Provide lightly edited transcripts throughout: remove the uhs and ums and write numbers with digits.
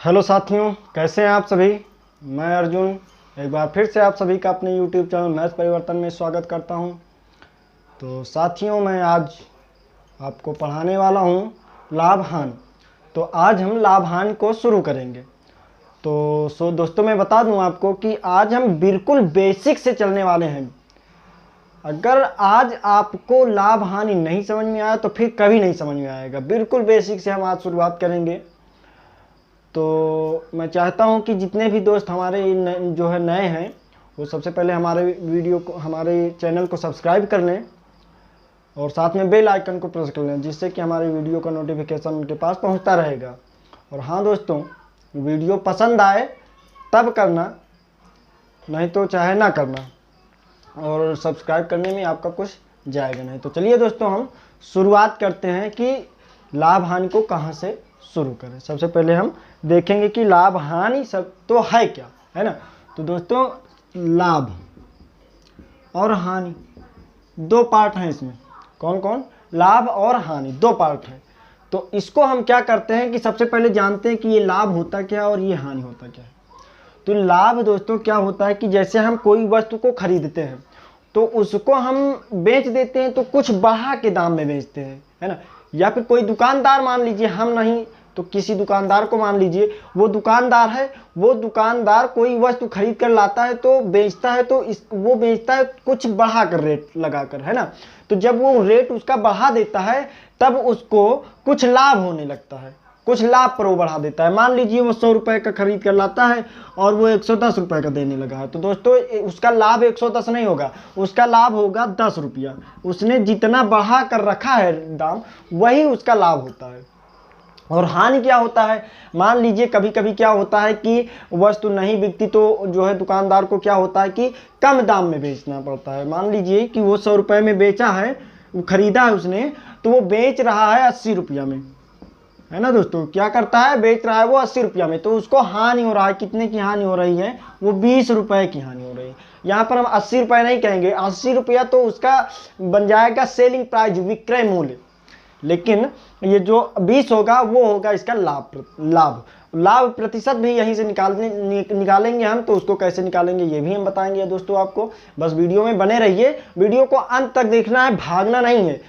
Hello साथियों, कैसे हैं आप सभी। मैं अर्जुन एक बार फिर से आप सभी का अपने YouTube चैनल मैथ परिवर्तन में स्वागत करता हूं। तो साथियों, मैं आज आपको पढ़ाने वाला हूं लाभ हानि। तो आज हम लाभ हानि को शुरू करेंगे। तो दोस्तों, मैं बता दूं आपको कि आज हम बिल्कुल बेसिक से चलने वाले हैं। अगर आज आपको लाभ हानि नहीं समझ में आया तो फिर कभी नहीं समझ में आएगा। बिल्कुल बेसिक से हम आज शुरुआत करेंगे। तो मैं चाहता हूं कि जितने भी दोस्त हमारे जो है नए हैं, वो सबसे पहले हमारे चैनल को सब्सक्राइब कर लें और साथ में बेल आइकन को प्रेस कर लें, जिससे कि हमारे वीडियो का नोटिफिकेशन उनके पास पहुंचता रहेगा। और हाँ दोस्तों, वीडियो पसंद आए तब करना, नहीं तो चाहे ना करना, और सब्सक्राइब करने में आपका कुछ जाएगा नहीं। तो चलिए दोस्तों, हम शुरुआत करते हैं कि लाभ हानि को कहाँ से शुरू करें। सबसे पहले हम देखेंगे कि लाभ हानि सब तो है क्या, है ना। तो दोस्तों, लाभ और हानि दो पार्ट हैं इसमें। कौन कौन? लाभ और हानि दो पार्ट हैं। तो इसको हम क्या करते हैं कि सबसे पहले जानते हैं कि ये लाभ होता क्या है और ये हानि होता क्या है। तो लाभ दोस्तों क्या होता है कि जैसे हम कोई वस्तु को खरीदते हैं तो उसको हम बेच देते हैं, तो कुछ बढ़ा के दाम में बेचते हैं, है ना। या फिर कोई दुकानदार, मान लीजिए हम नहीं तो किसी दुकानदार को मान लीजिए, वो दुकानदार है, वो दुकानदार कोई वस्तु खरीद कर लाता है तो बेचता है, तो वो बेचता है कुछ बढ़ा कर, रेट लगाकर, है ना। तो जब वो रेट उसका बढ़ा देता है तब उसको कुछ लाभ होने लगता है, कुछ लाभ पर वो बढ़ा देता है। मान लीजिए वो 100 रुपए का खरीद कर लाता है और वो 110 रुपए का देने लगा है, तो दोस्तों उसका लाभ 110 नहीं होगा, उसका लाभ होगा 10 रुपया। उसने जितना बढ़ा कर रखा है दाम, वही उसका लाभ होता है। और हानि क्या होता है? मान लीजिए कभी कभी क्या होता है कि वस्तु नहीं बिकती, तो जो है दुकानदार को क्या होता है कि कम दाम में बेचना पड़ता है। मान लीजिए कि वो 100 रुपए में बेचा है, खरीदा है उसने, तो वो बेच रहा है 80 रुपया में, है ना दोस्तों। क्या करता है? बेच रहा है वो 80 रुपया में, तो उसको हानि हो रहा है। कितने की हानि हो रही है? वो 20 रुपए की हानि हो रही है। यहाँ पर हम 80 रुपए नहीं कहेंगे, 80 रुपया तो उसका बन जाएगा सेलिंग प्राइस, विक्रय मूल्य। लेकिन ये जो 20 होगा वो होगा इसका लाभ प्रतिशत भी यहीं से निकालेंगे हम। तो उसको कैसे निकालेंगे ये भी हम बताएंगे दोस्तों आपको। बस वीडियो में बने रहिए, वीडियो को अंत तक देखना है, भागना नहीं है।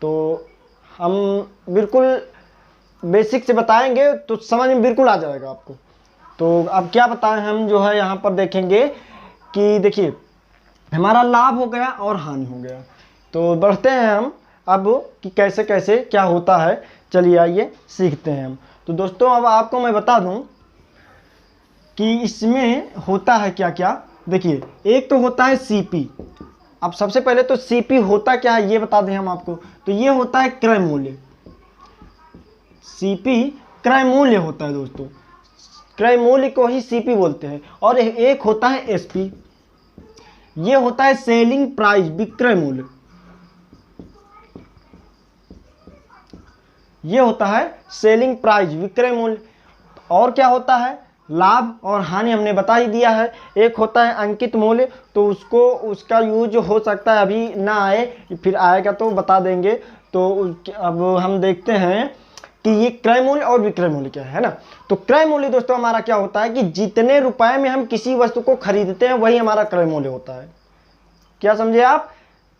तो हम बिल्कुल बेसिक से बताएंगे तो समझ में बिल्कुल आ जाएगा आपको। तो अब क्या बताएं, हम जो है यहाँ पर देखेंगे कि देखिए हमारा लाभ हो गया और हानि हो गया। तो बढ़ते हैं हम अब कि कैसे कैसे क्या होता है। चलिए आइए सीखते हैं हम। तो दोस्तों, अब आपको मैं बता दूं कि इसमें होता है क्या क्या। देखिए, एक तो होता है सीपी। अब सबसे पहले तो सीपी होता क्या है ये बता दें हम आपको। तो ये होता है क्रय मूल्य। सीपी क्रय मूल्य होता है दोस्तों, क्रय मूल्य को ही सीपी बोलते हैं। और एक होता है एसपी, ये होता है सेलिंग प्राइस, विक्रय मूल्य। ये होता है सेलिंग प्राइस, विक्रय मूल्य। और क्या होता है? लाभ और हानि हमने बता ही दिया है। एक होता है अंकित मूल्य, तो उसका यूज हो सकता है अभी ना आए, फिर आएगा तो बता देंगे। तो अब हम देखते हैं कि ये क्रय मूल्य और विक्रय मूल्य क्या है ना। तो क्रय मूल्य दोस्तों हमारा क्या होता है कि जितने रुपए में हम किसी वस्तु को खरीदते हैं वही हमारा क्रय मूल्य होता है। क्या समझे आप?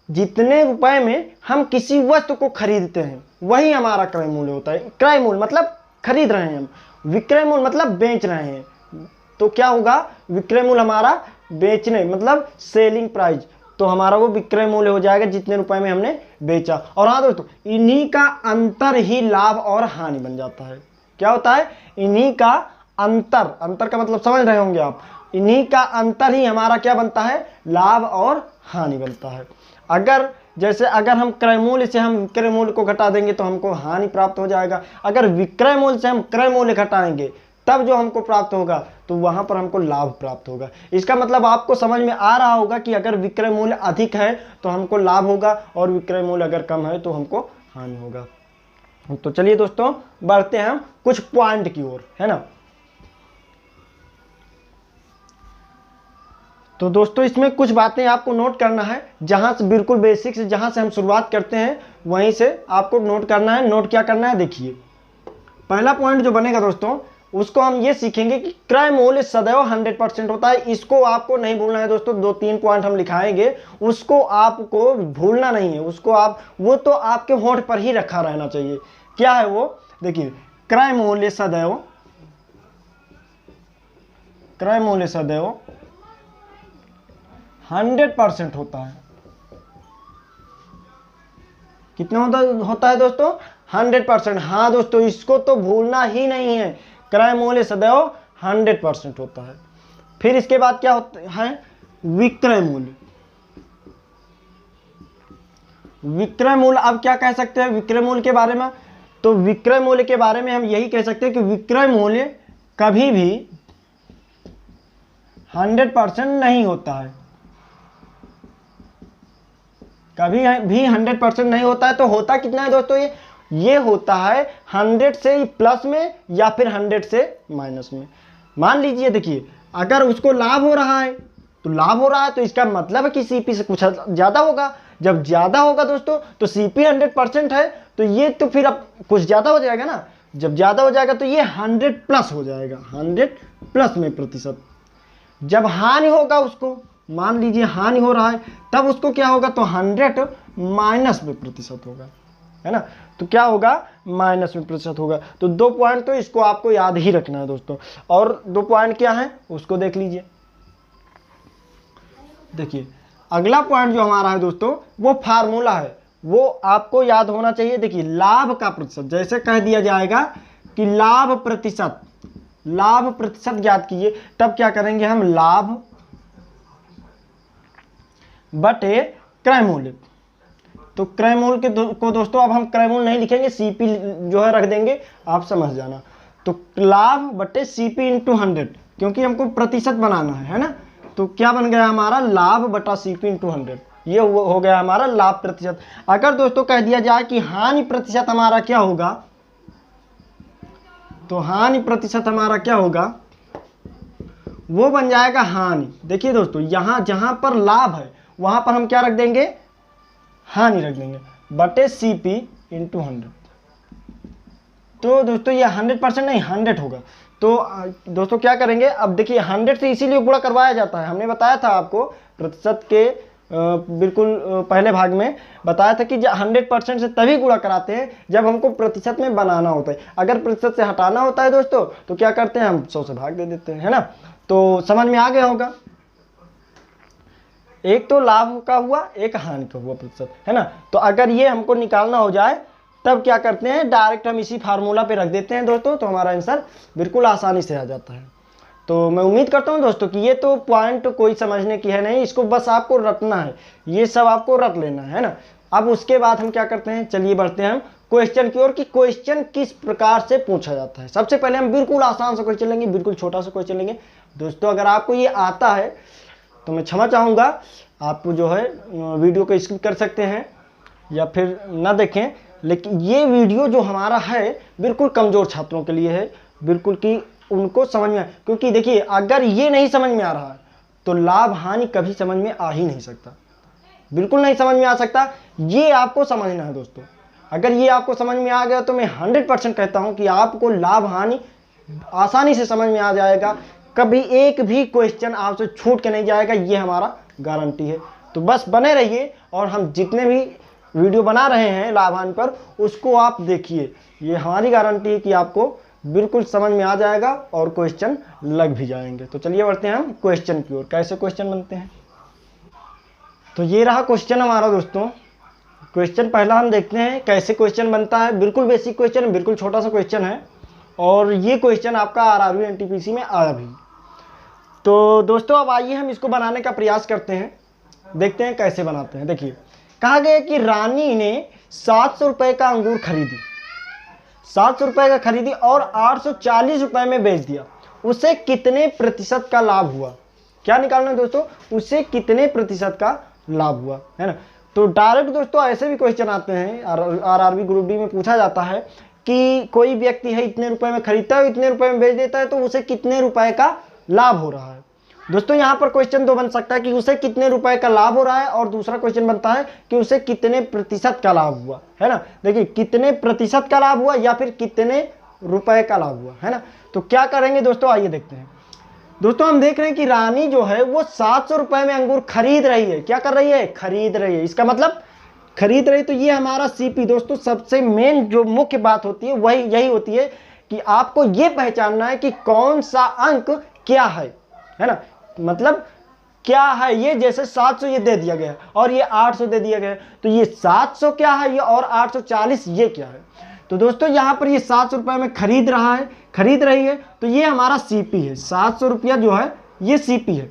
जितने रुपए में हम किसी वस्तु को खरीदते हैं वही हमारा क्रय मूल्य होता है। क्रय मूल्य मतलब खरीद रहे हैं हम, विक्रय मूल्य मतलब बेच रहे हैं। तो क्या होगा? विक्रय मूल्य हमारा बेचने मतलब सेलिंग प्राइस, तो हमारा वो विक्रय मूल्य हो जाएगा जितने रुपए में हमने बेचा। और हाँ दोस्तों, इन्हीं का अंतर ही लाभ और हानि बन जाता है। क्या होता है? इन्हीं का अंतर का मतलब समझ रहे होंगे आप। इन्हीं का अंतर ही हमारा क्या बनता है? लाभ और हानि बनता है। अगर हम क्रय मूल्य से हम विक्रय मूल्य को घटा देंगे तो हमको हानि प्राप्त हो जाएगा। अगर विक्रय मूल्य से हम क्रय मूल्य घटाएंगे तब जो हमको प्राप्त होगा तो वहां पर हमको लाभ प्राप्त होगा। इसका मतलब आपको समझ में आ रहा होगा कि अगर विक्रय मूल्य अधिक है तो हमको लाभ होगा और विक्रय मूल्य अगर कम है तो हमको हानि होगा। तो चलिए दोस्तों, बढ़ते हैं हम कुछ पॉइंट की ओर, है ना। तो दोस्तों, इसमें कुछ बातें आपको नोट करना है, जहां से बिल्कुल बेसिक से, जहां से हम शुरुआत करते हैं वहीं से आपको नोट करना है। नोट क्या करना है? देखिए, पहला पॉइंट जो बनेगा दोस्तों, उसको हम ये सीखेंगे कि क्रय मूल्य सदैव 100% होता है। इसको आपको नहीं भूलना है दोस्तों, 2-3 पॉइंट हम लिखाएंगे, उसको आपको भूलना नहीं है, उसको वो तो आपके होंठ पर ही रखा रहना चाहिए। क्या है वो? देखिए, क्रय मूल्य सदैव 100% होता है। कितना होता है दोस्तों? 100%। हाँ दोस्तों, इसको तो भूलना ही नहीं है, क्रय मूल्य सदैव 100% होता है। फिर इसके बाद क्या होता है? विक्रय मूल्य। विक्रय मूल्य, अब क्या कह सकते हैं विक्रय मूल्य के बारे में? तो विक्रय मूल्य के बारे में हम यही कह सकते हैं कि विक्रय मूल्य कभी भी 100% नहीं होता है, कभी भी 100% नहीं होता है। तो होता कितना है दोस्तों? ये होता है 100 से प्लस में या फिर 100 से माइनस में। मान लीजिए, देखिए, अगर उसको लाभ हो रहा है तो इसका मतलब है कि सीपी से कुछ ज्यादा होगा। जब ज्यादा होगा दोस्तों तो सीपी 100% है, तो ये तो फिर अब कुछ ज्यादा हो जाएगा ना। जब ज्यादा हो जाएगा तो ये 100 प्लस हो जाएगा, 100 प्लस में प्रतिशत। जब हानि होगा उसको, मान लीजिए हानि हो रहा है, तब उसको क्या होगा? तो 100 माइनस में प्रतिशत होगा, है ना। तो क्या होगा? माइनस में प्रतिशत होगा। तो 2 पॉइंट तो इसको आपको याद ही रखना है दोस्तों। और 2 पॉइंट क्या है उसको देख लीजिए। देखिए, अगला पॉइंट जो हमारा है दोस्तों, वो फार्मूला है, वो आपको याद होना चाहिए। देखिए, लाभ का प्रतिशत, जैसे कह दिया जाएगा कि लाभ प्रतिशत ज्ञात कीजिए, तब क्या करेंगे हम? लाभ बटे क्रय मूल्य। तो क्रय मूल्य को दोस्तों अब हम क्रय मूल्य नहीं लिखेंगे, सीपी जो है रख देंगे, आप समझ जाना। तो लाभ बटे सीपी इंटू 100, क्योंकि हमको प्रतिशत बनाना है ना। तो क्या बन गया हमारा? लाभ बटा सीपी इंटू 100, ये हो गया हमारा लाभ प्रतिशत। अगर दोस्तों कह दिया जाए कि हानि प्रतिशत हमारा क्या होगा, तो हानि प्रतिशत हमारा क्या होगा? वो बन जाएगा हानि। देखिए दोस्तों, यहां जहां पर लाभ है वहां पर हम क्या रख देंगे? हानि रख देंगे, बटे सीपी इंटू 100। तो दोस्तों ये 100% नहीं 100 होगा। तो दोस्तों क्या करेंगे? अब देखिए, 100 से इसीलिए गुणा करवाया जाता है, हमने बताया था आपको प्रतिशत के बिल्कुल पहले भाग में बताया था कि 100% से तभी गुणा कराते हैं जब हमको प्रतिशत में बनाना होता है। अगर प्रतिशत से हटाना होता है दोस्तों तो क्या करते हैं? हम 100 से भाग दे देते हैं, है ना। तो समझ में आ गया होगा। एक तो लाभ का हुआ, एक हानि का हुआ प्रतिशत, है ना। तो अगर ये हमको निकालना हो जाए तब क्या करते हैं? डायरेक्ट हम इसी फार्मूला पे रख देते हैं दोस्तों, तो हमारा आंसर बिल्कुल आसानी से आ जाता है। तो मैं उम्मीद करता हूं दोस्तों कि ये तो पॉइंट कोई समझने की है नहीं, इसको बस आपको रटना है, ये सब आपको रट लेना है ना। अब उसके बाद हम क्या करते हैं? चलिए बढ़ते हैं हम क्वेश्चन की ओर कि क्वेश्चन किस प्रकार से पूछा जाता है। सबसे पहले हम बिल्कुल आसान सा क्वेश्चन लेंगे, बिल्कुल छोटा सा क्वेश्चन लेंगे दोस्तों। अगर आपको ये आता है तो मैं क्षमा चाहूँगा, आप जो है वीडियो को स्किप कर सकते हैं या फिर ना देखें। लेकिन ये वीडियो जो हमारा है बिल्कुल कमज़ोर छात्रों के लिए है, बिल्कुल कि उनको समझ में आए। क्योंकि देखिए, अगर ये नहीं समझ में आ रहा है तो लाभ हानि कभी समझ में आ ही नहीं सकता, बिल्कुल नहीं समझ में आ सकता। ये आपको समझना है दोस्तों। अगर ये आपको समझ में आ गया तो मैं 100% कहता हूँ कि आपको लाभ हानि आसानी से समझ में आ जाएगा, कभी एक भी क्वेश्चन आपसे छूट के नहीं जाएगा, ये हमारा गारंटी है। तो बस बने रहिए और हम जितने भी वीडियो बना रहे हैं लाभ हानि पर उसको आप देखिए, ये हमारी गारंटी है कि आपको बिल्कुल समझ में आ जाएगा और क्वेश्चन लग भी जाएंगे। तो चलिए बढ़ते हैं हम क्वेश्चन की ओर, कैसे क्वेश्चन बनते हैं। तो ये रहा क्वेश्चन हमारा दोस्तों। क्वेश्चन पहला हम देखते हैं कैसे क्वेश्चन बनता है। बिल्कुल बेसिक क्वेश्चन, बिल्कुल छोटा सा क्वेश्चन है और ये क्वेश्चन आपका आरआरबी एनटीपीसी में आया भी। तो दोस्तों अब आइए हम इसको बनाने का प्रयास करते हैं, देखते हैं कैसे बनाते हैं। देखिए, कहा गया कि रानी ने 700 रुपये का अंगूर खरीदी, 700 रुपये का खरीदी और 840 रुपये में बेच दिया, उसे कितने प्रतिशत का लाभ हुआ? क्या निकालना है दोस्तों? उसे कितने प्रतिशत का लाभ हुआ, है ना। तो डायरेक्ट दोस्तों ऐसे भी क्वेश्चन आते हैं, आरआरबी ग्रुप डी में पूछा जाता है कि कोई व्यक्ति है इतने रुपए में खरीदता है, इतने रुपए में बेच देता है, तो उसे कितने रुपए का लाभ हो रहा है। दोस्तों यहाँ पर क्वेश्चन दो बन सकता है कि उसे कितने रुपए का लाभ हो रहा है, और दूसरा क्वेश्चन बनता है कि उसे कितने प्रतिशत का लाभ हुआ, है ना। देखिए, कितने प्रतिशत का लाभ हुआ या फिर कितने रुपए का लाभ हुआ, है ना। तो क्या करेंगे दोस्तों, आइए देखते हैं। दोस्तों हम देख रहे हैं कि रानी जो है वो 700 रुपए में अंगूर खरीद रही है। क्या कर रही है, खरीद रही है। इसका मतलब खरीद रही, तो ये हमारा सीपी। दोस्तों सबसे मेन जो मुख्य बात होती है वही यही होती है कि आपको ये पहचानना है कि कौन सा अंक क्या है ना, मतलब क्या है ये। जैसे 700 ये दे दिया गया है और ये 800 दे दिया गया है, तो ये 700 क्या है, ये और 840 ये क्या है। तो दोस्तों यहाँ पर ये 700 रुपए में खरीद रहा है, खरीद रही है, तो ये हमारा सीपी है। 700 रुपया जो है ये सीपी है।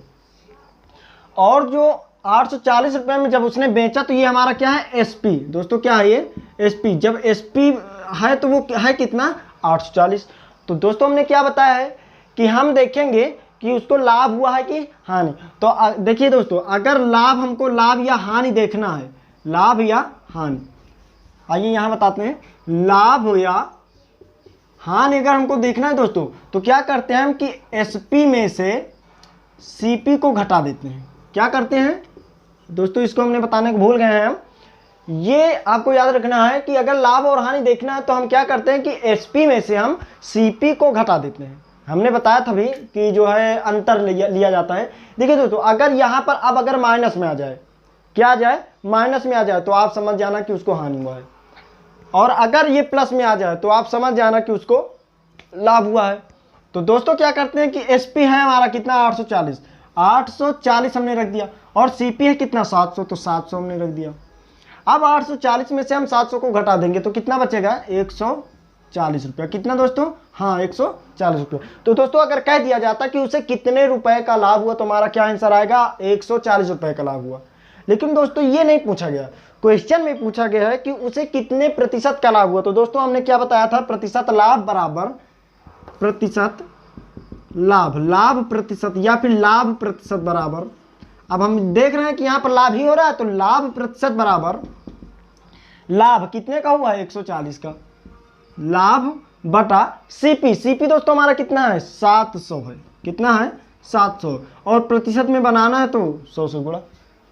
और जो 840 रुपए में जब उसने बेचा तो ये हमारा क्या है, एसपी। दोस्तों क्या है ये, एसपी। जब एसपी है तो वो है कितना, 840। तो दोस्तों हमने क्या बताया है कि हम देखेंगे कि उसको लाभ हुआ है कि हानि। तो देखिए दोस्तों, अगर लाभ, हमको लाभ या हानि देखना है, लाभ या हानि, आइए यहां बताते हैं। लाभ या हानि अगर हमको देखना है दोस्तों, तो क्या करते हैं हम कि एसपी में से सीपी को घटा देते हैं। क्या करते हैं दोस्तों, इसको हमने बताने को भूल गए हैं हम। ये आपको याद रखना है कि अगर लाभ और हानि देखना है तो हम क्या करते हैं कि एसपी में से हम सीपी को घटा देते हैं। हमने बताया था भी कि जो है अंतर लिया जाता है। देखिए दोस्तों, अगर यहाँ पर अब अगर माइनस में आ जाए, क्या आ जाए, माइनस में आ जाए, तो आप समझ जाना कि उसको हानि हुआ है। और अगर ये प्लस में आ जाए तो आप समझ जाना कि उसको लाभ हुआ है। तो दोस्तों क्या करते हैं कि एसपी है हमारा कितना, 840, 840 हमने रख दिया। और सीपी है कितना, 700, तो 700 हमने रख दिया। अब 840 में से हम 700 को घटा देंगे तो कितना बचेगा, 140 रुपया। कितना दोस्तों, हाँ 140 रुपया। तो दोस्तों अगर कह दिया जाता कि उसे कितने रुपए का लाभ हुआ तो हमारा क्या आंसर आएगा, 140 रुपए का लाभ हुआ। लेकिन दोस्तों ये नहीं पूछा गया, क्वेश्चन में पूछा गया है कि उसे कितने प्रतिशत का लाभ हुआ। तो दोस्तों हमने क्या बताया था, प्रतिशत लाभ बराबर प्रतिशत लाभ, लाभ प्रतिशत या फिर लाभ प्रतिशत बराबर। अब हम देख रहे हैं कि यहां पर लाभ ही हो रहा है, तो लाभ प्रतिशत बराबर लाभ कितने का हुआ है, 140 का, लाभ बटा सीपी। सीपी दोस्तों हमारा कितना है, 700 है। कितना है, 700। और प्रतिशत में बनाना है तो 100 से गुणा।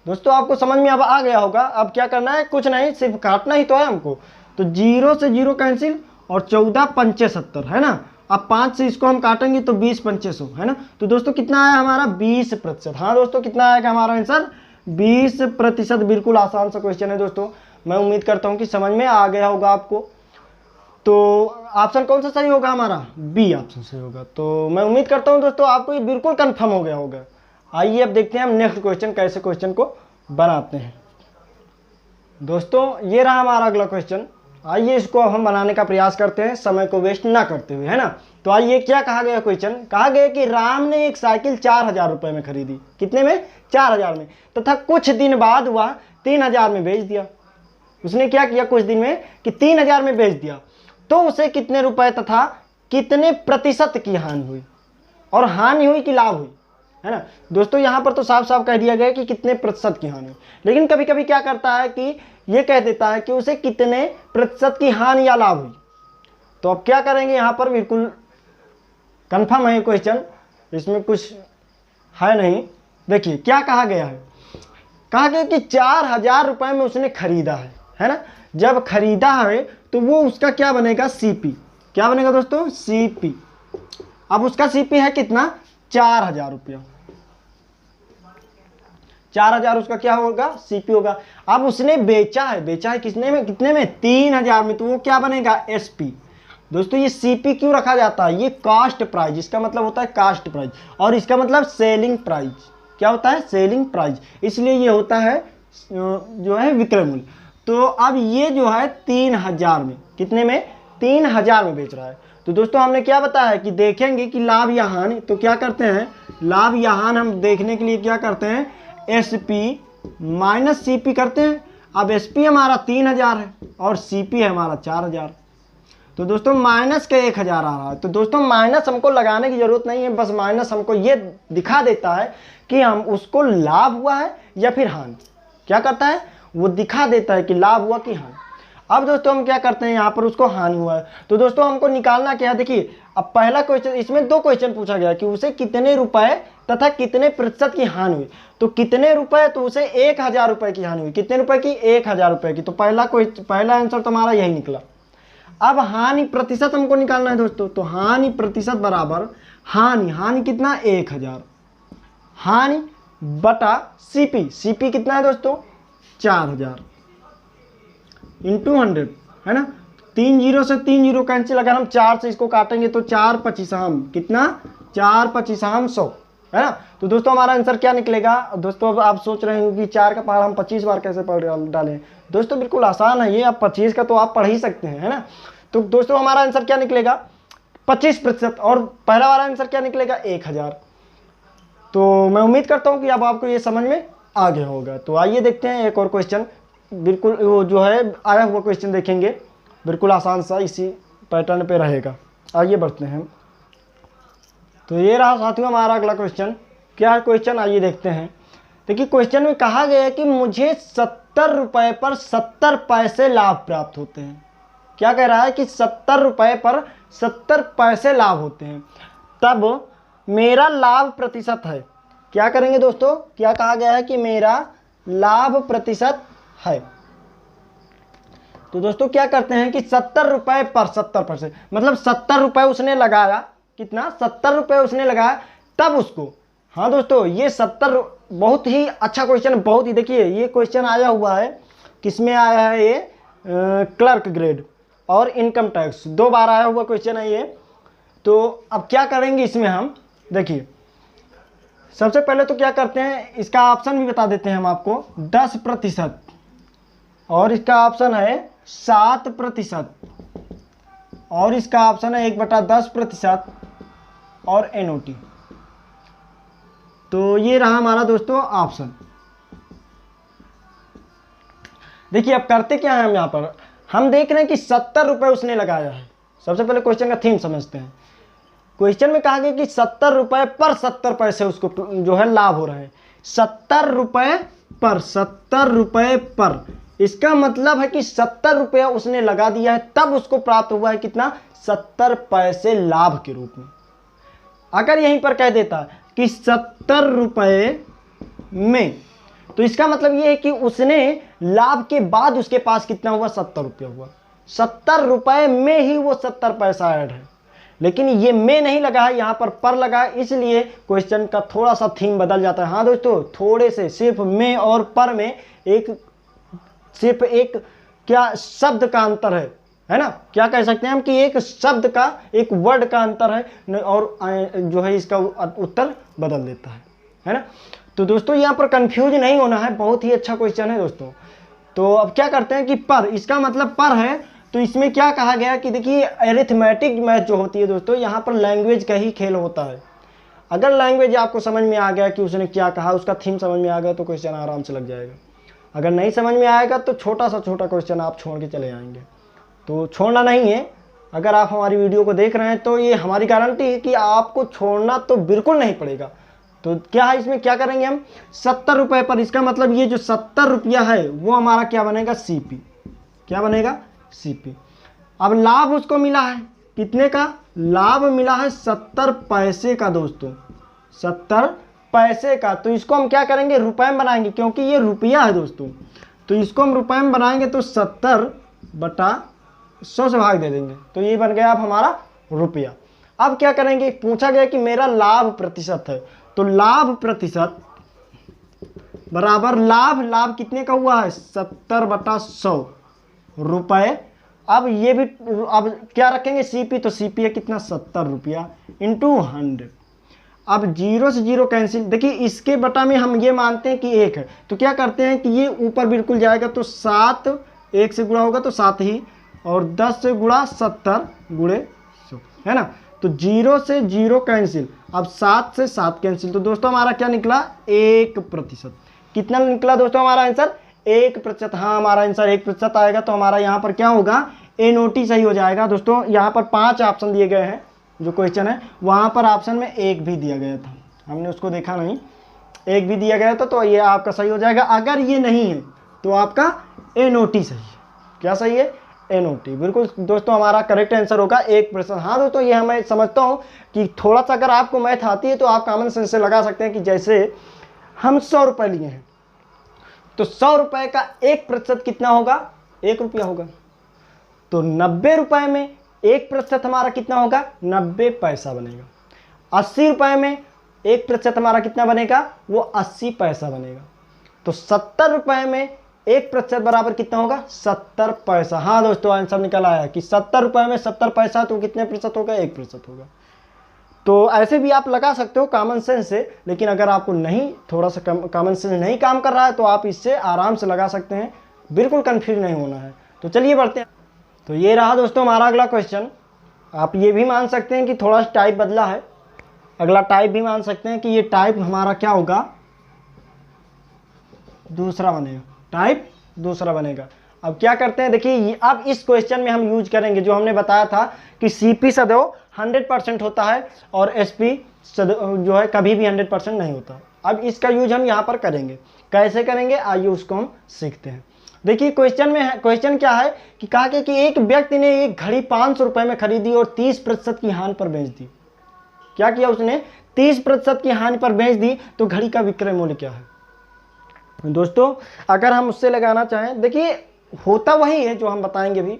दोस्तों आपको समझ में अब आ गया होगा। अब क्या करना है, कुछ नहीं, सिर्फ काटना ही तो है हमको। तो 0 से 0 कैंसिल और 14 पंचे 70 है ना। अब 5 से इसको हम काटेंगे तो 20 पंचे 100 है ना। तो दोस्तों कितना आया हमारा, 20%। हाँ दोस्तों कितना आएगा हमारा आंसर, 20%। बिल्कुल आसान सा क्वेश्चन है दोस्तों। मैं उम्मीद करता हूँ कि समझ में आ गया होगा आपको। तो ऑप्शन कौन सा सही होगा हमारा, बी ऑप्शन सही होगा। तो मैं उम्मीद करता हूँ दोस्तों आपको ये बिल्कुल कंफर्म हो गया होगा। आइए अब देखते हैं हम नेक्स्ट क्वेश्चन कैसे क्वेश्चन को बनाते हैं। दोस्तों ये रहा हमारा अगला क्वेश्चन। आइए इसको अब हम बनाने का प्रयास करते हैं, समय को वेस्ट ना करते हुए, है ना। तो आइए क्या कहा गया क्वेश्चन, कहा गया कि राम ने एक साइकिल 4000 रुपए में खरीदी। कितने में, 4000 में, तथा कुछ दिन बाद वह 3000 में बेच दिया। उसने क्या किया, कुछ दिन में कि 3000 में बेच दिया। तो उसे कितने रुपए तथा कितने प्रतिशत की हानि हुई, और हानि हुई कि लाभ हुई, है ना। दोस्तों यहाँ पर तो साफ साफ कह दिया गया कि कितने प्रतिशत की हानि हुई। लेकिन कभी कभी क्या करता है कि ये कह देता है कि उसे कितने प्रतिशत की हानि या लाभ हुई। तो अब क्या करेंगे, यहाँ पर बिल्कुल कंफर्म है क्वेश्चन, इसमें कुछ है नहीं। देखिए क्या कहा गया है, कहा गया कि 4000 रुपए में उसने खरीदा है ना। जब खरीदा है तो वो उसका क्या बनेगा, सीपी। क्या बनेगा दोस्तों, सीपी। अब उसका सीपी है कितना, 4000 रुपया। 4000 उसका क्या होगा, सीपी होगा। अब उसने बेचा है किसने में, कितने में, 3000 में, तो वो क्या बनेगा, एसपी। दोस्तों ये सीपी क्यों रखा जाता है, ये कास्ट प्राइस, इसका मतलब होता है कास्ट प्राइस, और इसका मतलब सेलिंग प्राइस। क्या होता है, सेलिंग प्राइस, इसलिए ये होता है जो है विक्रय मूल्य। तो अब ये जो है 3000 में, कितने में, 3000 में बेच रहा है। तो दोस्तों हमने क्या बताया कि देखेंगे कि लाभ या हानि, तो क्या करते हैं, लाभ या हानि हम देखने के लिए क्या करते हैं, एसपी माइनस सीपी करते हैं। अब एसपी हमारा 3000 है और सीपी है हमारा 4000। तो दोस्तों माइनस के 1000 आ रहा है। तो दोस्तों माइनस हमको लगाने की जरूरत नहीं है, बस माइनस हमको ये दिखा देता है कि हम उसको लाभ हुआ है या फिर हानि। क्या करता है, वो दिखा देता है कि लाभ हुआ कि हानि। अब दोस्तों हम क्या करते हैं, यहाँ पर उसको हानि हुआ है। तो दोस्तों हमको निकालना क्या है, देखिए अब पहला क्वेश्चन, इसमें 2 क्वेश्चन पूछा गया कि उसे कितने रुपए तथा कितने प्रतिशत की हानि हुई। तो कितने रुपए, तो उसे 1000 रुपए की हानि हुई। कितने रुपए की, 1000 रुपए की। तो पहला आंसर तो हमारा यही निकला। अब हानि प्रतिशत हमको निकालना है दोस्तों, तो हानि प्रतिशत बराबर हानि कितना 1000, हानि बटा सीपी कितना है दोस्तों 4000 इंटू 100 है ना। 3 जीरो से 3 जीरो कैंसिल, अगर हम 4 से इसको काटेंगे तो 4 पचीसाम कितना 4 पचीसाम 100 है ना। तो दोस्तों हमारा आंसर क्या निकलेगा दोस्तों। अब आप सोच रहे हो कि 4 का पावर हम 25 बार कैसे पढ़ डालें। दोस्तों बिल्कुल आसान है ये, आप 25 का तो आप पढ़ ही सकते हैं है ना। तो दोस्तों हमारा आंसर क्या निकलेगा 25%, और पहला वाला आंसर क्या निकलेगा 1000। तो मैं उम्मीद करता हूँ कि अब आपको ये समझ में आ गया होगा। तो आइए देखते हैं एक और क्वेश्चन, बिल्कुल वो जो है आया हुआ क्वेश्चन देखेंगे, बिल्कुल आसान सा इसी पैटर्न पे रहेगा। आइए बढ़ते हैं। तो ये रहा साथियों हमारा अगला क्वेश्चन। क्या है क्वेश्चन, आइए देखते हैं। देखिए क्वेश्चन में कहा गया है कि मुझे 70 रुपये पर 70 पैसे लाभ प्राप्त होते हैं। क्या कह रहा है कि 70 रुपये पर 70 पैसे लाभ होते हैं, तब मेरा लाभ प्रतिशत है। क्या करेंगे दोस्तों, क्या कहा गया है कि मेरा लाभ प्रतिशत है। तो दोस्तों क्या करते हैं कि 70 रुपये पर 70 पैसे, मतलब 70 रुपये उसने लगाया, कितना 70 रुपये उसने लगाया, तब उसको, हाँ दोस्तों ये 70 बहुत ही अच्छा क्वेश्चन, बहुत ही देखिए ये क्वेश्चन आया हुआ है, किसमें आया है ये क्लर्क ग्रेड और इनकम टैक्स, 2 बार आया हुआ क्वेश्चन है ये। तो अब क्या करेंगे इसमें हम, देखिए सबसे पहले तो क्या करते हैं, इसका ऑप्शन भी बता देते हैं हम आपको, 10%, और इसका ऑप्शन है 7%, और इसका ऑप्शन है 1/10% और एनओटी। तो ये रहा हमारा दोस्तों ऑप्शन। देखिए अब करते क्या है हम यहाँ पर, हम देख रहे हैं कि 70 रुपये उसने लगाया है। सबसे पहले क्वेश्चन का थीम समझते हैं। क्वेश्चन में कहा गया कि 70 रुपये पर 70 पैसे उसको जो है लाभ हो रहा है। 70 रुपये पर 70 रुपये पर, इसका मतलब है कि 70 रुपया उसने लगा दिया है, तब उसको प्राप्त हुआ है कितना 70 पैसे लाभ के रूप में। अगर यहीं पर कह देता कि 70 रुपये में, तो इसका मतलब ये है कि उसने लाभ के बाद उसके पास कितना हुआ 70 रुपया हुआ। 70 रुपये में ही वो 70 पैसा ऐड है, लेकिन ये में नहीं लगा है, यहाँ पर लगा है, इसलिए क्वेश्चन का थोड़ा सा थीम बदल जाता है। हाँ दोस्तों थोड़े से, सिर्फ में और पर में सिर्फ एक क्या शब्द का अंतर है ना, क्या कह सकते हैं हम कि एक शब्द का, एक वर्ड का अंतर है, और जो है इसका उत्तर बदल देता है ना। तो दोस्तों यहाँ पर कंफ्यूज नहीं होना है, बहुत ही अच्छा क्वेश्चन है दोस्तों। तो अब क्या करते हैं कि पर, इसका मतलब पर है, तो इसमें क्या कहा गया कि देखिए एरिथमेटिक मैथ जो होती है दोस्तों, यहाँ पर लैंग्वेज का ही खेल होता है। अगर लैंग्वेज आपको समझ में आ गया कि उसने क्या कहा, उसका थीम समझ में आ गया, तो क्वेश्चन आराम से लग जाएगा। अगर नहीं समझ में आएगा तो छोटा क्वेश्चन आप छोड़ के चले आएंगे। तो छोड़ना नहीं है, अगर आप हमारी वीडियो को देख रहे हैं तो ये हमारी गारंटी है कि आपको छोड़ना तो बिल्कुल नहीं पड़ेगा। तो क्या है इसमें, क्या करेंगे हम 70 रुपये पर, इसका मतलब ये जो 70 रुपया है वो हमारा क्या बनेगा सीपी, क्या बनेगा सीपी। अब लाभ उसको मिला है कितने का, लाभ मिला है 70 पैसे का दोस्तों, 70 पैसे का। तो इसको हम क्या करेंगे रुपए में बनाएंगे, क्योंकि ये रुपया है दोस्तों, तो इसको हम रुपए में बनाएंगे तो 70/100 से भाग दे देंगे, तो ये बन गया अब हमारा रुपया। अब क्या करेंगे, पूछा गया कि मेरा लाभ प्रतिशत है, तो लाभ प्रतिशत बराबर लाभ कितने का हुआ है 70/100 रुपए। अब ये भी, अब क्या रखेंगे सीपी, तो सीपी है कितना 70 रुपया इंटू 100। अब 0 से 0 कैंसिल, देखिए इसके बटा में हम ये मानते हैं कि 1 है, तो क्या करते हैं कि ये ऊपर बिल्कुल जाएगा, तो 7 1 से गुणा होगा तो 7 ही, और 10 से गुणा 70 गुणे 100 है ना। तो 0 से 0 कैंसिल, अब 7 से 7 कैंसिल, तो दोस्तों हमारा क्या निकला 1%। कितना निकला दोस्तों हमारा आंसर 1%। हाँ हमारा आंसर 1% आएगा, तो हमारा यहाँ पर क्या होगा एनओटी सही हो जाएगा दोस्तों। यहाँ पर 5 ऑप्शन दिए गए हैं, जो क्वेश्चन है वहाँ पर ऑप्शन में 1 भी दिया गया था, हमने उसको देखा नहीं, 1 भी दिया गया था, तो ये आपका सही हो जाएगा। अगर ये नहीं है तो आपका एनओटी सही है। क्या सही है, एनओटी, बिल्कुल दोस्तों हमारा करेक्ट आंसर होगा 1%। हाँ दोस्तों ये मैं समझता हूँ कि थोड़ा सा अगर आपको मैथ आती है तो आप कॉमन सेंस से लगा सकते हैं कि जैसे हम 100 रुपये लिए हैं, तो 100 रुपये का 1% कितना होगा 1 रुपया होगा। तो 90 रुपए में 1% हमारा कितना होगा, 90 पैसा बनेगा। 80 रुपए में 1% हमारा कितना बनेगा, वो 80 पैसा बनेगा। तो 70 रुपए में 1% बराबर कितना होगा, 70 पैसा। हाँ दोस्तों, आंसर निकल आया कि 70 रुपए में 70 पैसा, तो कितने प्रतिशत होगा, 1% होगा। तो ऐसे भी आप लगा सकते हो कॉमन सेंस से, लेकिन अगर आपको नहीं, थोड़ा सा कॉमन सेंस नहीं काम कर रहा है तो आप इससे आराम से लगा सकते हैं, बिल्कुल कंफ्यूज नहीं होना है। तो चलिए बढ़ते हैं। तो ये रहा दोस्तों हमारा अगला क्वेश्चन। आप ये भी मान सकते हैं कि थोड़ा सा टाइप बदला है, अगला टाइप भी मान सकते हैं कि ये टाइप हमारा क्या होगा, दूसरा बनेगा, टाइप दूसरा बनेगा। अब क्या करते हैं, देखिए अब इस क्वेश्चन में हम यूज करेंगे जो हमने बताया था कि सीपी सदैव 100% होता है और एसपी जो है कभी भी 100% नहीं होता। अब इसका यूज हम यहाँ पर करेंगे, कैसे करेंगे आइए उसको हम सीखते हैं। देखिए क्वेश्चन में है, क्वेश्चन क्या है कि कहा कि एक व्यक्ति ने एक घड़ी 500 रुपए में खरीदी और 30% की हानि पर बेच दी। क्या किया उसने, 30% की हानि पर बेच दी, तो घड़ी का विक्रय मूल्य क्या है। दोस्तों अगर हम उससे लगाना चाहें, देखिए होता वही है जो हम बताएंगे भी,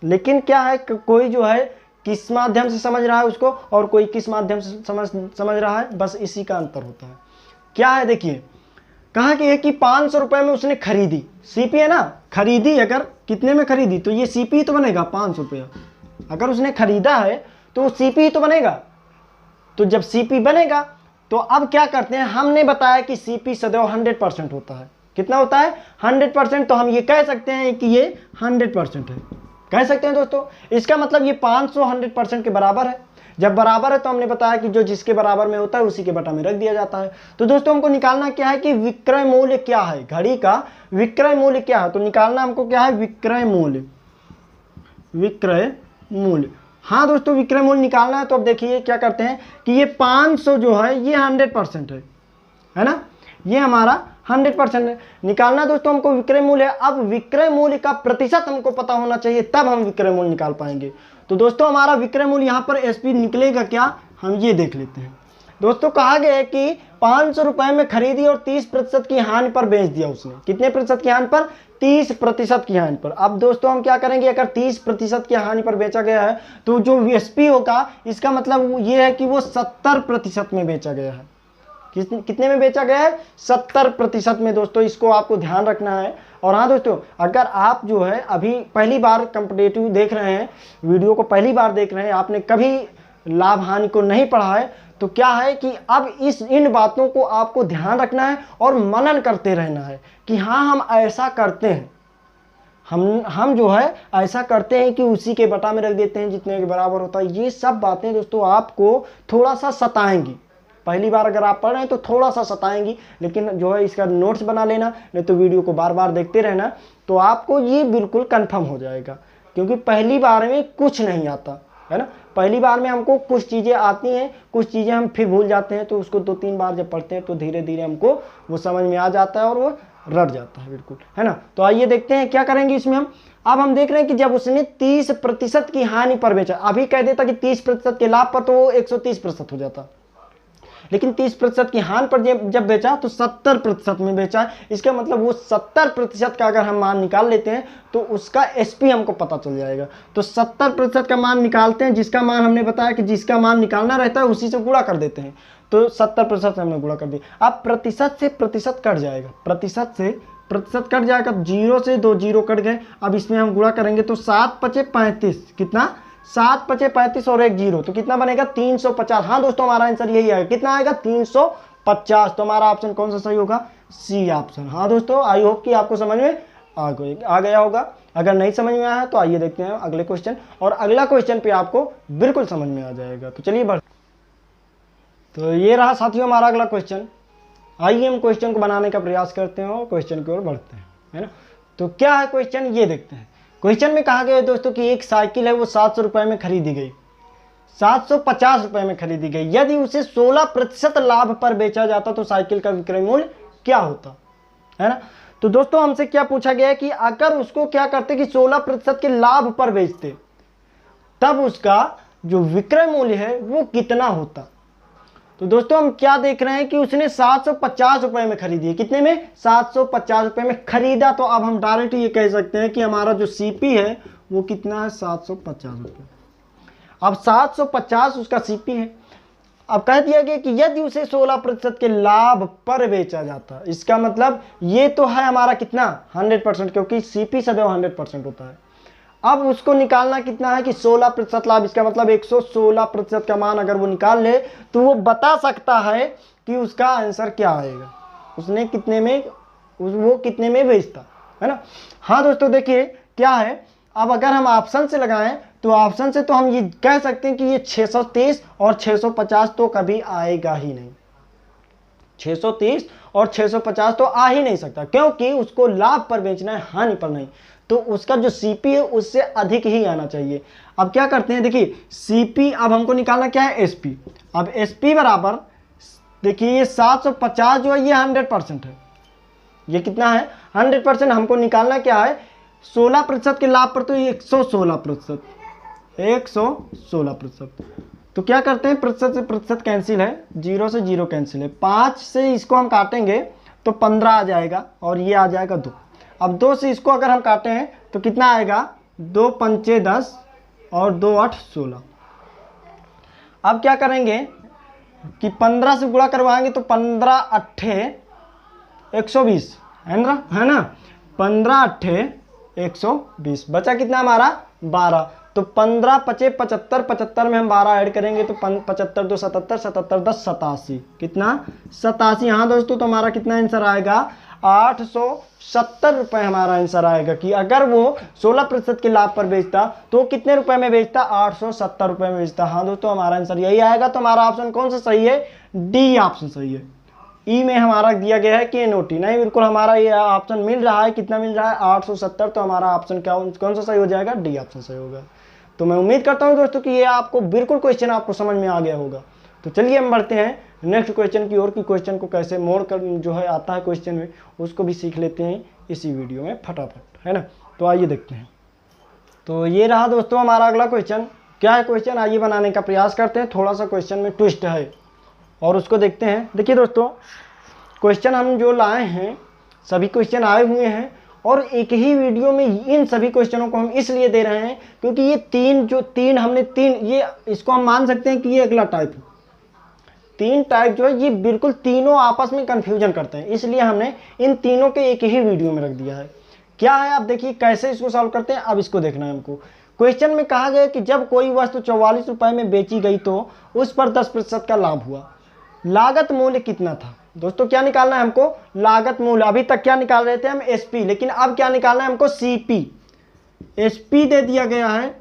लेकिन क्या है कोई जो है किस माध्यम से समझ रहा है उसको और कोई किस माध्यम से समझ रहा है, बस इसी का अंतर होता है। क्या है, देखिए कहा कि 500 रुपए में उसने खरीदी, सीपी है ना, खरीदी, अगर कितने में खरीदी तो ये सीपी तो बनेगा 500 रुपया। अगर उसने खरीदा है तो सीपी तो बनेगा। तो जब सीपी बनेगा तो अब क्या करते हैं, हमने बताया कि सीपी सदैव 100% होता है। कितना होता है, 100%। तो हम ये कह सकते हैं कि ये 100% है, कह सकते हैं दोस्तों। इसका मतलब ये 500 100% के बराबर है। जब बराबर है तो हमने बताया कि जो जिसके बराबर में होता है उसी के बटा में रख दिया जाता है। तो दोस्तों हमको निकालना क्या है कि विक्रय मूल्य क्या है, घड़ी का विक्रय मूल्य क्या है। तो निकालना हमको क्या है, विक्रय मूल्य, विक्रय मूल्य। हाँ दोस्तों विक्रय मूल्य निकालना है। तो अब देखिए क्या करते हैं कि ये 500 जो है ये 100% है ना, ये हमारा 100% है। निकालना दोस्तों हमको विक्रय मूल्य है। अब विक्रय मूल्य का प्रतिशत हमको पता होना चाहिए, तब हम विक्रय मूल्य निकाल पाएंगे। तो दोस्तों हमारा विक्रय मूल्य यहाँ पर एसपी निकलेगा क्या, हम ये देख लेते हैं। दोस्तों कहा गया है कि 500 रुपए में खरीदी और 30% की हानि पर बेच दिया उसने। कितने प्रतिशत की हानि पर, 30% की हानि पर। अब दोस्तों हम क्या करेंगे, अगर 30% की हानि पर बेचा गया है तो जो एसपी होगा इसका मतलब ये है कि वो 70% में बेचा गया है। कितने में बेचा गया है, 70% में। दोस्तों इसको आपको ध्यान रखना है। और हाँ दोस्तों अगर आप जो है अभी पहली बार कंपटीटिव देख रहे हैं, वीडियो को पहली बार देख रहे हैं, आपने कभी लाभ हानि को नहीं पढ़ा है, तो क्या है कि अब इन बातों को आपको ध्यान रखना है और मनन करते रहना है कि हाँ हम ऐसा करते हैं, हम जो है ऐसा करते हैं कि उसी के बटा में रख देते हैं जितने के बराबर होता है। ये सब बातें दोस्तों आपको थोड़ा सा सताएंगी, पहली बार अगर आप पढ़ रहे हैं तो थोड़ा सा सताएंगी, लेकिन जो है इसका नोट्स बना लेना, नहीं तो वीडियो को बार बार देखते रहना, तो आपको ये बिल्कुल कंफर्म हो जाएगा। क्योंकि पहली बार में कुछ नहीं आता है ना, पहली बार में हमको कुछ चीज़ें आती हैं, कुछ चीज़ें हम फिर भूल जाते हैं। तो उसको 2-3 बार जब पढ़ते हैं तो धीरे धीरे हमको वो समझ में आ जाता है और वो रट जाता है बिल्कुल, है ना। तो आइए देखते हैं क्या करेंगे इसमें हम। अब हम देख रहे हैं कि जब उसने 30% की हानि पर बेचा, अभी कह देता कि 30% के लाभ पर तो वो 130% हो जाता, लेकिन 30% की हानि पर जब बेचा तो 70% में बेचा। इसका मतलब वो 70% का अगर हम मान निकाल लेते हैं तो उसका एसपी हमको पता चल जाएगा। तो 70% का मान निकालते हैं, जिसका मान हमने बताया कि जिसका मान निकालना रहता है उसी से गुणा कर देते हैं। तो 70% से हमने गुणा कर दिया। अब प्रतिशत से प्रतिशत कट जाएगा, प्रतिशत से प्रतिशत कट जाएगा, 0 से 2 0 कट गए। अब इसमें हम गुणा करेंगे तो 7 5 35, कितना, 7 5 35 और 1 0, तो कितना बनेगा 350। हाँ दोस्तों हमारा आंसर यही आएगा, कितना आएगा 350। तो हमारा ऑप्शन कौन सा सही होगा, सी ऑप्शन। हाँ दोस्तों आई होप कि आपको समझ में आ गया होगा। अगर नहीं समझ में आया तो आइए देखते हैं अगले क्वेश्चन, और अगला क्वेश्चन पे आपको बिल्कुल समझ में आ जाएगा। तो चलिए बढ़, तो ये रहा साथियों हमारा अगला क्वेश्चन। आइए हम क्वेश्चन को बनाने का प्रयास करते हैं और क्वेश्चन की ओर बढ़ते हैं, है ना। तो क्या है क्वेश्चन, ये देखते हैं। क्वेश्चन में कहा गया है दोस्तों कि एक साइकिल है वो 700 रुपए में खरीदी गई, 750 रुपए में खरीदी गई। यदि उसे 16% लाभ पर बेचा जाता तो साइकिल का विक्रय मूल्य क्या होता, है ना। तो दोस्तों हमसे क्या पूछा गया है कि अगर उसको क्या करते कि 16% के लाभ पर बेचते तब उसका जो विक्रय मूल्य है वो कितना होता। तो दोस्तों हम क्या देख रहे हैं कि उसने 750 रुपए में खरीदी है, कितने में, 750 रुपए में खरीदा। तो अब हम डायरेक्ट ये कह सकते हैं कि हमारा जो सीपी है वो कितना है 750 रुपये। अब 750 उसका सीपी है। अब कह दिया गया कि यदि उसे 16% के लाभ पर बेचा जाता है, इसका मतलब ये तो है हमारा कितना 100%, क्योंकि सीपी सदैव 100% होता है। अब उसको निकालना कितना है कि 16% लाभ, इसका मतलब 116% का मान अगर वो निकाल ले तो वो बता सकता है कि उसका आंसर क्या आएगा, उसने कितने में, वो कितने में बेचता है ना। हाँ दोस्तों देखिए क्या है, अब अगर हम ऑप्शन से लगाएं तो ऑप्शन से तो हम ये कह सकते हैं कि ये 630 और 650 तो कभी आएगा ही नहीं। 630 और 650 तो आ ही नहीं सकता, क्योंकि उसको लाभ पर बेचना है, हानि पर नहीं। तो उसका जो सीपी है उससे अधिक ही आना चाहिए। अब क्या करते हैं, देखिए सीपी, अब हमको निकालना क्या है एसपी। अब एसपी बराबर देखिए ये 750 जो है ये 100% है। ये कितना है 100%। हमको निकालना क्या है 16% के लाभ पर, तो 116%, 116%। तो क्या करते हैं, प्रतिशत से प्रतिशत कैंसिल है, 0 से 0 कैंसिल है, 5 से इसको हम काटेंगे तो 15 आ जाएगा और ये आ जाएगा 2। अब 2 से इसको अगर हम काटे हैं तो कितना आएगा, 2 पंचे 10 और 2 8 16। अब क्या करेंगे कि 15 से गुणा करवाएंगे तो 15 अट्ठे 120 है ना, 15 अट्ठे 120, बचा कितना हमारा 12। तो 15 पचे 75, 75 में हम 12 ऐड करेंगे तो 75 2 77, 77 10 87, कितना 87। हाँ दोस्तों, तो हमारा कितना आंसर आएगा 870 रुपये हमारा आंसर आएगा कि अगर वो 16% के लाभ पर बेचता तो कितने रुपए में बेचता, 870 रुपये में बेचता। हाँ दोस्तों, हमारा आंसर यही आएगा। तो हमारा ऑप्शन कौन सा सही है, डी ऑप्शन सही है। ई में हमारा दिया गया है कि नोटी नहीं, बिल्कुल हमारा ये ऑप्शन मिल रहा है, कितना मिल रहा है 870। तो हमारा ऑप्शन क्या कौन सा सही हो जाएगा, डी ऑप्शन सही होगा। तो मैं उम्मीद करता हूं दोस्तों कि ये आपको बिल्कुल क्वेश्चन आपको समझ में आ गया होगा। तो चलिए हम बढ़ते हैं नेक्स्ट क्वेश्चन की ओर, कि क्वेश्चन को कैसे मोड़ कर जो है आता है क्वेश्चन में, उसको भी सीख लेते हैं इसी वीडियो में फटाफट, है ना। तो आइए देखते हैं। तो ये रहा दोस्तों हमारा अगला क्वेश्चन। क्या है क्वेश्चन, आइए बनाने का प्रयास करते हैं। थोड़ा सा क्वेश्चन में ट्विस्ट है और उसको देखते हैं। देखिए दोस्तों, क्वेश्चन हम जो लाए हैं सभी क्वेश्चन आए हुए हैं और एक ही वीडियो में इन सभी क्वेश्चनों को हम इसलिए दे रहे हैं क्योंकि ये तीन हमने ये इसको हम मान सकते हैं कि ये अगला टाइप है। 3 टाइप जो है ये बिल्कुल तीनों आपस में कंफ्यूजन करते हैं, इसलिए हमने इन तीनों के एक ही वीडियो में रख दिया है। क्या है आप देखिए कैसे इसको सॉल्व करते हैं, अब इसको देखना है हमको। क्वेश्चन में कहा गया कि जब कोई वस्तु 44 रुपए में बेची गई तो उस पर 10% का लाभ हुआ, लागत मूल्य कितना था। दोस्तों क्या निकालना है हमको, लागत मूल्य। अभी तक क्या निकाल रहे थे हम एसपी, लेकिन अब क्या निकालना है हमको सीपी। एसपी दे दिया गया है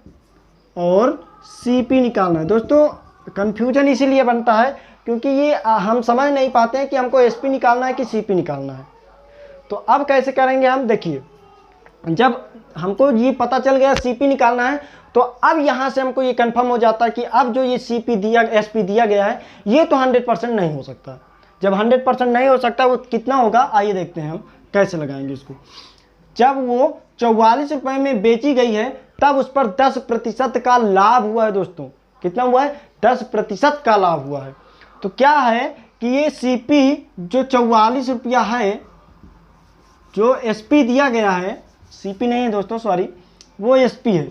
और सीपी निकालना है। दोस्तों कंफ्यूजन इसीलिए बनता है क्योंकि ये हम समझ नहीं पाते हैं कि हमको एसपी निकालना है कि सीपी निकालना है। तो अब कैसे करेंगे हम, देखिए जब हमको ये पता चल गया सीपी निकालना है तो अब यहां से हमको ये कंफर्म हो जाता है कि अब जो ये सीपी दिया एसपी दिया गया है ये तो 100% नहीं हो सकता। जब 100% नहीं हो सकता वो कितना होगा, आइए देखते हैं हम कैसे लगाएंगे इसको। जब वो 44 रुपए में बेची गई है तब उस पर 10% का लाभ हुआ है। दोस्तों कितना हुआ है, 10% का लाभ हुआ है। तो क्या है कि ये सीपी जो 44 रुपया है, जो एसपी दिया गया है, सीपी नहीं है दोस्तों सॉरी, वो एसपी है।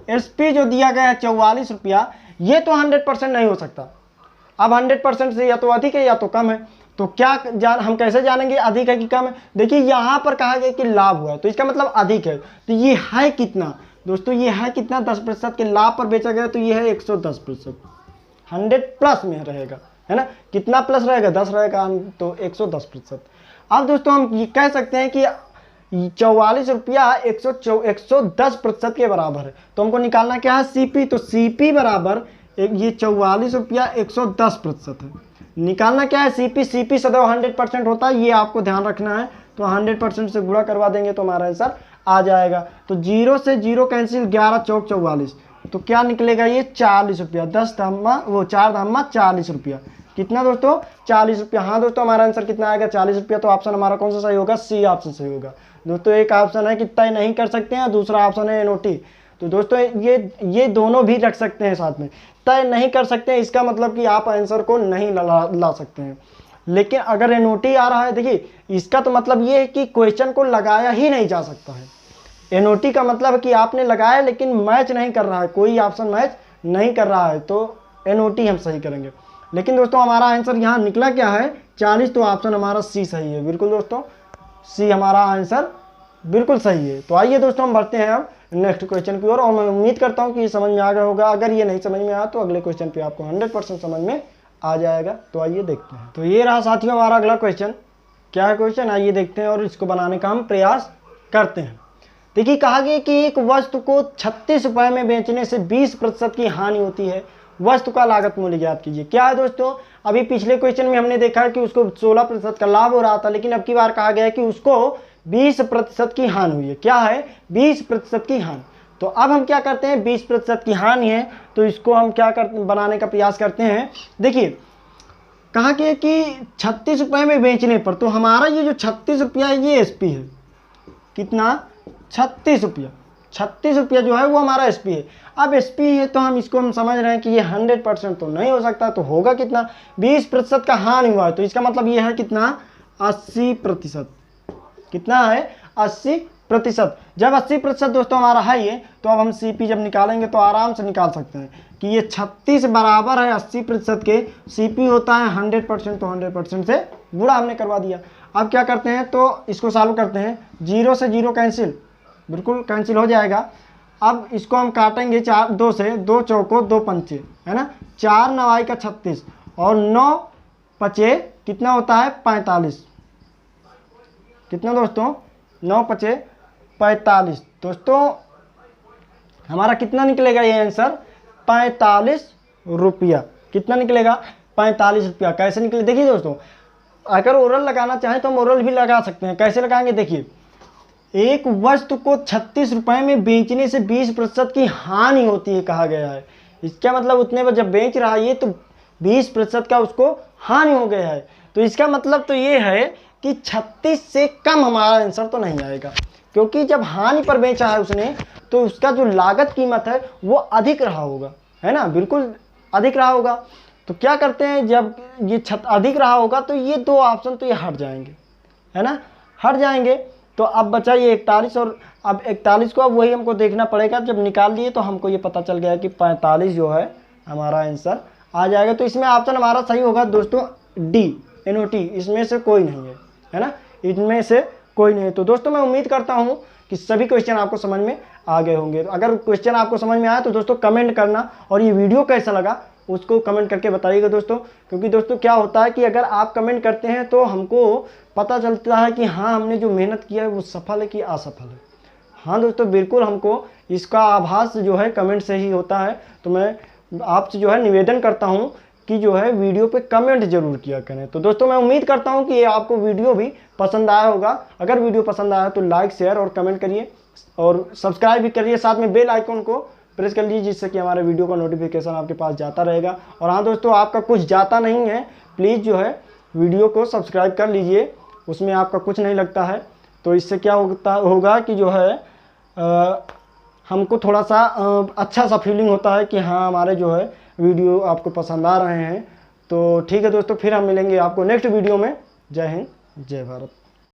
एसपी जो दिया गया है 44 रुपया, ये तो 100% नहीं हो सकता। अब 100% से या तो अधिक है या तो कम है। तो क्या हम कैसे जानेंगे अधिक है कि कम है, देखिए यहाँ पर कहा गया कि लाभ हुआ तो इसका मतलब अधिक है। तो ये है कितना दोस्तों, ये है कितना 10% के लाभ पर बेचा गया, तो ये है 110%, 100 प्लस में रहेगा, है ना। कितना प्लस रहेगा, 10 रहेगा, तो 110%। अब दोस्तों हम ये कह सकते हैं कि 44 रुपया 110% के बराबर है। तो हमको निकालना क्या है, सीपी। तो सीपी बराबर ये 44 रुपया 110% है। निकालना क्या है सीपी, सीपी सदैव 100% होता है, ये आपको ध्यान रखना है। तो 100% से गुणा करवा देंगे तो हमारा आंसर आ जाएगा। तो 0 से 0 कैंसिल, 11 चौक 44, तो क्या निकलेगा ये 40 रुपया, 10 धामा वो 4 धामा 40 रुपया, कितना दोस्तों 40 रुपया। हाँ दोस्तों हमारा आंसर कितना आएगा 40 रुपया। तो ऑप्शन हमारा कौन सा सही होगा, सी ऑप्शन सही होगा। दोस्तों एक ऑप्शन है कि तय नहीं कर सकते हैं, दूसरा ऑप्शन है एनओटी। तो दोस्तों ये दोनों भी रख सकते हैं साथ में। तय नहीं कर सकते हैं इसका मतलब कि आप आंसर को नहीं ला सकते हैं, लेकिन अगर एनओटी आ रहा है, देखिए इसका तो मतलब ये है कि क्वेश्चन को लगाया ही नहीं जा सकता है। NOT का मतलब है कि आपने लगाया लेकिन मैच नहीं कर रहा है, कोई ऑप्शन मैच नहीं कर रहा है, तो NOT हम सही करेंगे। लेकिन दोस्तों हमारा आंसर यहाँ निकला क्या है 40, तो ऑप्शन हमारा सी सही है। बिल्कुल दोस्तों सी हमारा आंसर बिल्कुल सही है। तो आइए दोस्तों हम बढ़ते हैं अब नेक्स्ट क्वेश्चन की ओर, और मैं उम्मीद करता हूँ कि ये समझ में आ गया होगा। अगर ये नहीं समझ में आया तो अगले क्वेश्चन पे आपको 100% समझ में आ जाएगा। तो आइए देखते हैं। तो ये रहा साथियों हमारा अगला क्वेश्चन। क्या है क्वेश्चन, आइए देखते हैं और इसको बनाने का हम प्रयास करते हैं। देखिए कहा गया कि एक वस्तु को 36 रुपये में बेचने से 20% की हानि होती है, वस्तु का लागत मूल्य ज्ञात कीजिए। क्या है दोस्तों, अभी पिछले क्वेश्चन में हमने देखा है कि उसको 16% का लाभ हो रहा था, लेकिन अब की बार कहा गया है कि उसको 20% की हानि हुई है। क्या है, 20% की हानि। तो अब हम क्या करते हैं, 20% की हानि है तो इसको हम क्या करते बनाने का प्रयास करते हैं। देखिए कहा गया कि 36 रुपये में बेचने पर, तो हमारा ये जो 36 रुपया है ये SP है। कितना, 36 रुपया। 36 रुपया जो है वो हमारा SP है। अब SP है तो हम इसको हम समझ रहे हैं कि ये 100% तो नहीं हो सकता, तो होगा कितना, 20% का हानि हुआ है, तो इसका मतलब ये है कितना, 80%। कितना है, 80%। जब 80% दोस्तों हमारा है ये, तो अब हम CP जब निकालेंगे तो आराम से निकाल सकते हैं कि ये 36 बराबर है 80% के, CP होता है 100%, तो 100% से गुणा हमने करवा दिया। अब क्या करते हैं, तो इसको सॉल्व करते हैं। 0 से 0 कैंसिल, बिल्कुल कैंसिल हो जाएगा। अब इसको हम काटेंगे 4 2 से, 2 चौको 2 पंचे, है ना, 4 9 का 36 और 9 पचे कितना होता है 45। कितना दोस्तों, 9 पचे 45। दोस्तों हमारा कितना निकलेगा ये आंसर, 45 रुपया। कितना निकलेगा, 45 रुपया। कैसे निकले, देखिए दोस्तों अगर ओरल लगाना चाहें तो हम ओरल भी लगा सकते हैं। कैसे लगाएंगे, देखिए एक वस्तु को 36 रुपये में बेचने से 20% की हानि होती है कहा गया है। इसका मतलब उतने पर जब बेच रहा है ये, तो 20% का उसको हानि हो गया है। तो इसका मतलब तो ये है कि 36 से कम हमारा आंसर तो नहीं आएगा, क्योंकि जब हानि पर बेचा है उसने तो उसका जो लागत कीमत है वो अधिक रहा होगा, है ना, बिल्कुल अधिक रहा होगा। तो क्या करते हैं, जब ये अधिक रहा होगा तो ये 2 ऑप्शन तो ये हट जाएंगे, है ना, हट जाएंगे। तो अब बचा ये 41, और अब 41 को अब वही हमको देखना पड़ेगा। जब निकाल लिए तो हमको ये पता चल गया कि 45 जो है हमारा आंसर आ जाएगा। तो इसमें ऑप्शन हमारा सही होगा दोस्तों D NOT, इसमें से कोई नहीं है ना, इनमें से कोई नहीं है। तो दोस्तों मैं उम्मीद करता हूँ कि सभी क्वेश्चन आपको समझ में आ गए होंगे। अगर क्वेश्चन आपको समझ में आया तो दोस्तों कमेंट करना, और ये वीडियो कैसा लगा उसको कमेंट करके बताइएगा दोस्तों। क्योंकि दोस्तों क्या होता है कि अगर आप कमेंट करते हैं तो हमको पता चलता है कि हाँ हमने जो मेहनत किया है वो सफल है कि असफल है। हाँ दोस्तों बिल्कुल, हमको इसका आभास जो है कमेंट से ही होता है। तो मैं आपसे जो है निवेदन करता हूँ कि जो है वीडियो पे कमेंट जरूर किया करें। तो दोस्तों मैं उम्मीद करता हूँ कि ये आपको वीडियो भी पसंद आया होगा। अगर वीडियो पसंद आया तो लाइक शेयर और कमेंट करिए, और सब्सक्राइब भी करिए, साथ में बेल आइकन को प्रेस कर लीजिए, जिससे कि हमारे वीडियो का नोटिफिकेशन आपके पास जाता रहेगा। और हाँ दोस्तों, आपका कुछ जाता नहीं है, प्लीज़ जो है वीडियो को सब्सक्राइब कर लीजिए, उसमें आपका कुछ नहीं लगता है। तो इससे क्या होगा कि जो है हमको थोड़ा सा अच्छा सा फीलिंग होता है कि हाँ हमारे जो है वीडियो आपको पसंद आ रहे हैं। तो ठीक है दोस्तों, फिर हम मिलेंगे आपको नेक्स्ट वीडियो में। जय हिंद, जय भारत।